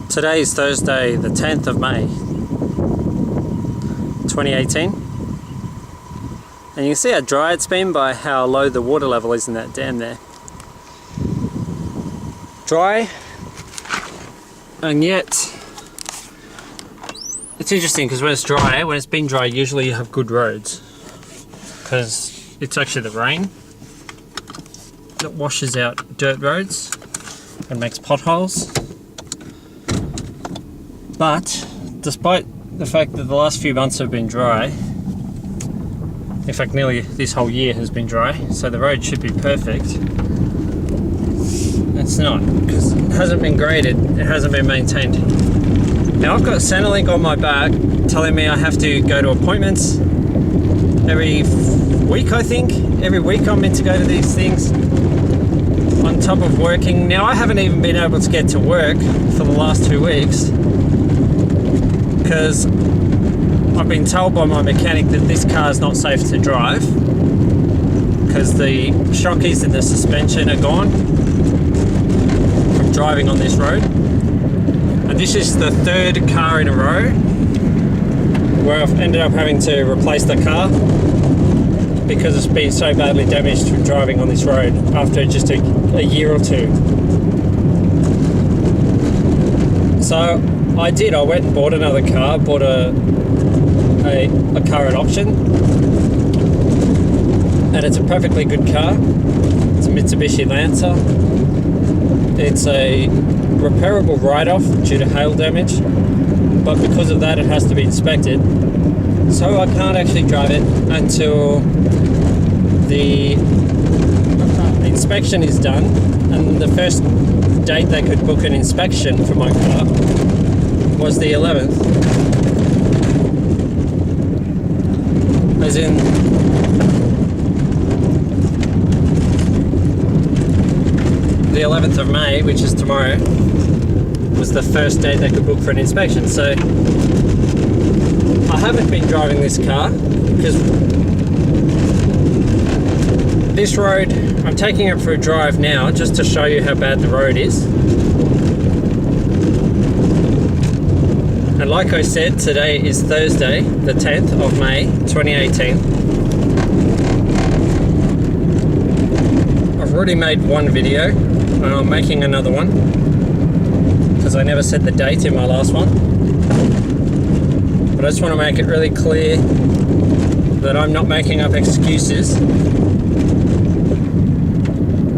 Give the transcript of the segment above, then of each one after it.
Today is Thursday, the 10th of May, 2018. And you can see how dry it's been by how low the water level is in that dam there. Dry, and yet it's interesting because when it's been dry, usually you have good roads because it's actually the rain that washes out dirt roads and makes potholes. But despite the fact that the last few months have been dry, in fact nearly this whole year has been dry, so the road should be perfect. It's not, because it hasn't been graded, it hasn't been maintained. Now I've got Centrelink on my back telling me I have to go to appointments every week, I think. Every week I'm meant to go to these things on top of working. Now I haven't even been able to get to work for the last 2 weeks because I've been told by my mechanic that this car is not safe to drive because the shockies and the suspension are gone from driving on this road. And this is the third car in a row where I've ended up having to replace the car because it's been so badly damaged from driving on this road after just a year or two. So I went and bought another car, bought a car at auction, and it's a perfectly good car. It's a Mitsubishi Lancer. It's a repairable write-off due to hail damage, but because of that it has to be inspected, so I can't actually drive it until the inspection is done. And the first date they could book an inspection for my car was the 11th, as in the 11th of May, which is tomorrow, was the first date they could book for an inspection. So I haven't been driving this car because this road, I'm taking it for a drive now just to show you how bad the road is. And like I said, today is Thursday, the 10th of May, 2018. I've already made one video, and I'm making another one, because I never said the date in my last one. But I just want to make it really clear that I'm not making up excuses.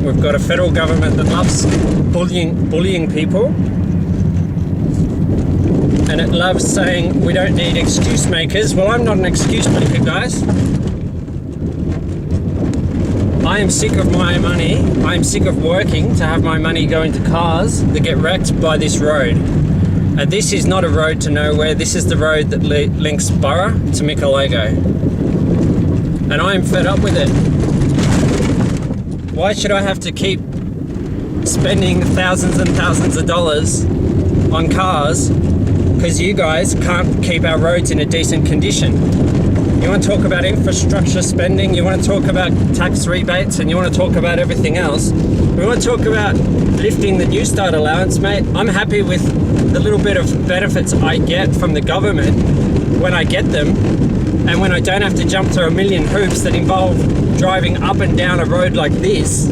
We've got a federal government that loves bullying people. And it loves saying we don't need excuse makers. Well, I'm not an excuse maker, guys. I am sick of my money. I am sick of working to have my money go into cars that get wrecked by this road. And this is not a road to nowhere. This is the road that links Borough to Michelego. And I am fed up with it. Why should I have to keep spending thousands and thousands of dollars on cars because you guys can't keep our roads in a decent condition? You want to talk about infrastructure spending, you want to talk about tax rebates, and you want to talk about everything else. We want to talk about lifting the New Start allowance, mate. I'm happy with the little bit of benefits I get from the government when I get them, and when I don't have to jump through a million hoops that involve driving up and down a road like this,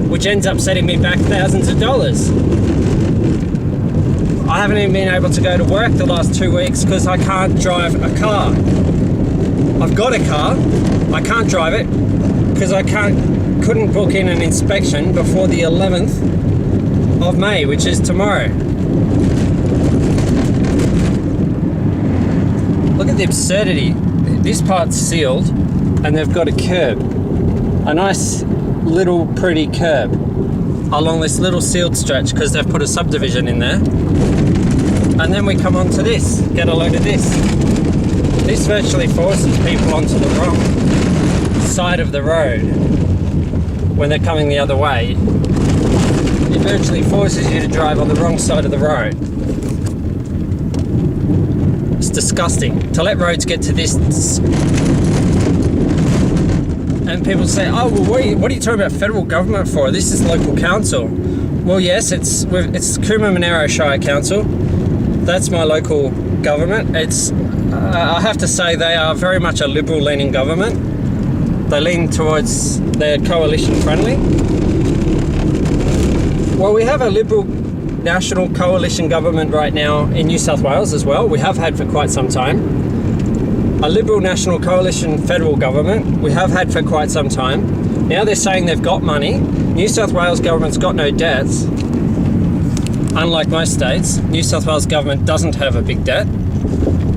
which ends up setting me back thousands of dollars. I haven't even been able to go to work the last 2 weeks because I can't drive a car. I've got a car, I can't drive it because I couldn't book in an inspection before the 11th of May, which is tomorrow. Look at the absurdity. This part's sealed and they've got a curb, a nice little pretty curb along this little sealed stretch because they've put a subdivision in there. And then we come onto this, get a load of this. This virtually forces people onto the wrong side of the road when they're coming the other way. It virtually forces you to drive on the wrong side of the road. It's disgusting to let roads get to this. And people say, oh, well, what are you talking about federal government for? This is local council. Well, yes, it's Cooma Monaro Shire Council. That's my local government. It's I have to say they are very much a liberal-leaning government. They lean towards they're coalition friendly. Well, we have a liberal national coalition government right now in New South Wales as well. We have had for quite some time. A liberal national coalition federal government we have had for quite some time. Now they're saying they've got money. New South Wales government's got no debts. Unlike most states, New South Wales government doesn't have a big debt.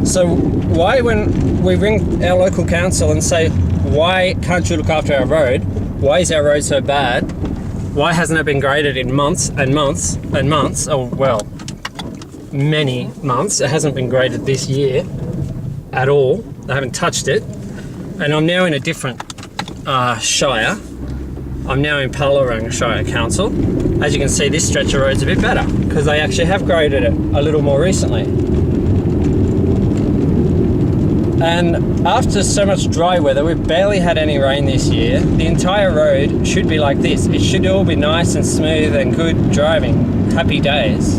So why, when we ring our local council and say, why can't you look after our road? Why is our road so bad? Why hasn't it been graded in months and months and months? Oh, well, many months. It hasn't been graded this year at all. They haven't touched it. And I'm now in a different shire. I'm now in Palarang Shire Council. As you can see, this stretch of road's a bit better because they actually have graded it a little more recently. And after so much dry weather, we've barely had any rain this year. The entire road should be like this. It should all be nice and smooth and good driving. Happy days.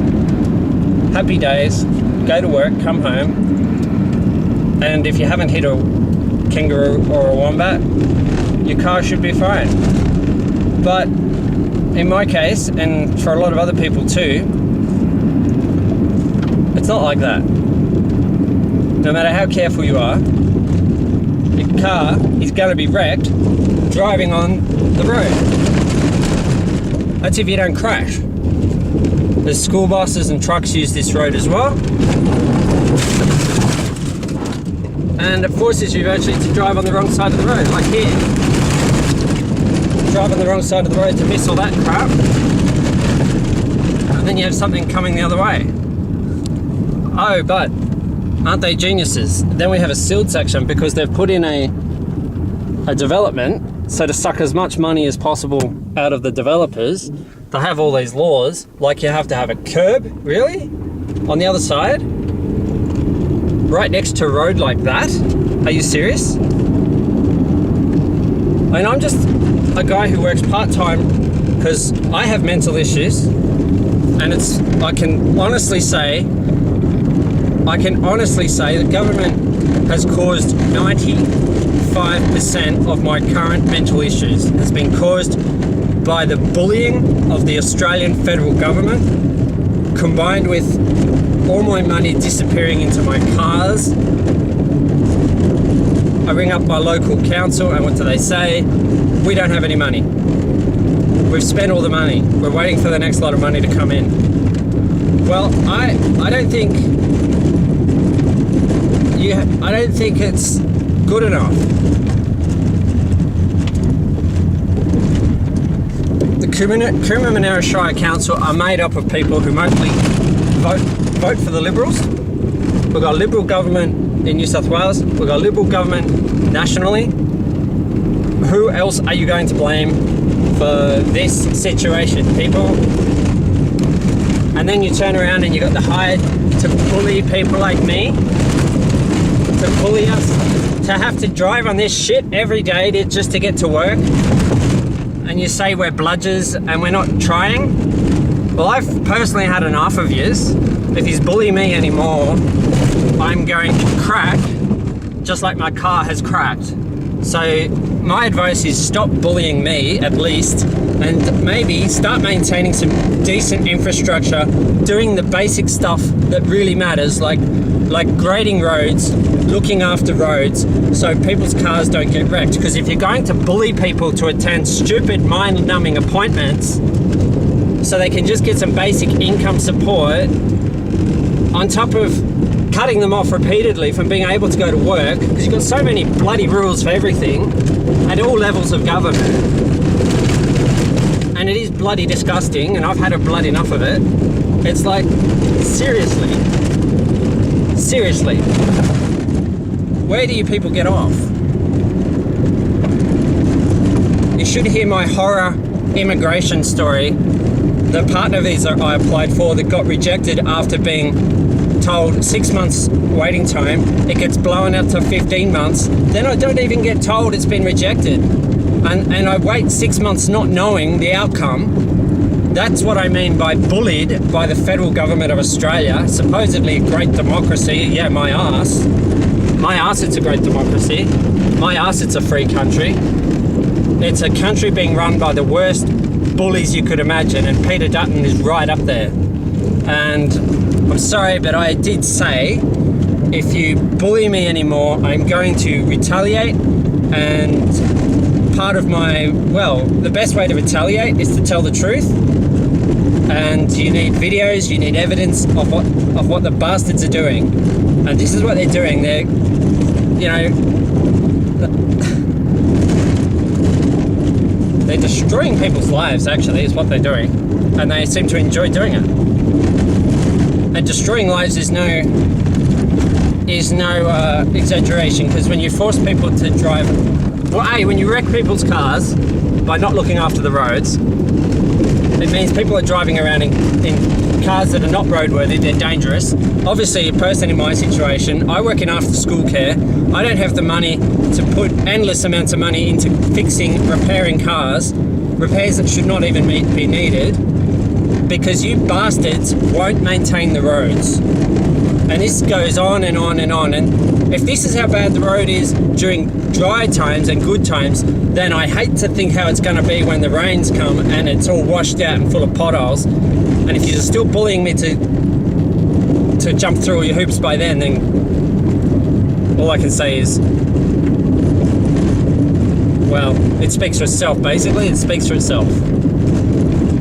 Happy days. Go to work, come home. And if you haven't hit a kangaroo or a wombat, your car should be fine. But in my case, and for a lot of other people too, it's not like that. No matter how careful you are, your car is going to be wrecked driving on the road. That's if you don't crash. The school buses and trucks use this road as well. And it forces you actually to drive on the wrong side of the road, like here. Drive on the wrong side of the road to miss all that crap. And then you have something coming the other way. Oh, but aren't they geniuses? Then we have a sealed section because they've put in a development, so to suck as much money as possible out of the developers, they have all these laws, like you have to have a curb, really? On the other side? Right next to a road like that? Are you serious? And I'm just a guy who works part-time because I have mental issues, and I can honestly say the government has caused 95% of my current mental issues. It's been caused by the bullying of the Australian federal government, combined with all my money disappearing into my cars. I ring up my local council and what do they say? We don't have any money. We've spent all the money. We're waiting for the next lot of money to come in. Well, I don't think it's good enough. The Coomera Shire Council are made up of people who mostly vote for the Liberals. We've got a Liberal government in New South Wales. We've got a Liberal government nationally. Who else are you going to blame for this situation, people? And then you turn around and you got the hide to bully people like me, to bully us, to have to drive on this shit every day just to get to work. And you say we're bludgers and we're not trying. Well, I've personally had enough of yous. If he's bullying me anymore, I'm going to crack, just like my car has cracked. So my advice is stop bullying me at least, and maybe start maintaining some decent infrastructure, doing the basic stuff that really matters, like grading roads, looking after roads, so people's cars don't get wrecked. Because if you're going to bully people to attend stupid mind-numbing appointments so they can just get some basic income support, on top of cutting them off repeatedly from being able to go to work, because you've got so many bloody rules for everything at all levels of government, and it is bloody disgusting, and I've had a bloody enough of it. It's like, seriously, where do you people get off? You should hear my horror immigration story. The partner visa I applied for that got rejected after being told 6 months waiting time, it gets blown out to 15 months, then I don't even get told it's been rejected. And I wait 6 months not knowing the outcome. That's what I mean by bullied by the federal government of Australia, supposedly a great democracy. Yeah, my ass. My ass, it's a great democracy. My ass, it's a free country. It's a country being run by the worst bullies you could imagine, and Peter Dutton is right up there. And I'm sorry, but I did say, if you bully me anymore, I'm going to retaliate. And part of my, well, the best way to retaliate is to tell the truth. And you need videos, you need evidence of what the bastards are doing. And this is what they're doing. They're, you know, they're destroying people's lives, actually, is what they're doing. And they seem to enjoy doing it. And destroying lives is no exaggeration, because when you force people to drive, well, when you wreck people's cars by not looking after the roads, it means people are driving around in cars that are not roadworthy, they're dangerous. Obviously, a person in my situation, I work in after school care. I don't have the money to put endless amounts of money into repairing cars, repairs that should not even be needed, because you bastards won't maintain the roads. And this goes on and on and on. And if this is how bad the road is during dry times and good times, then I hate to think how it's going to be when the rains come and it's all washed out and full of potholes. And if you're still bullying me to jump through all your hoops by then all I can say is, well, it speaks for itself, basically. It speaks for itself.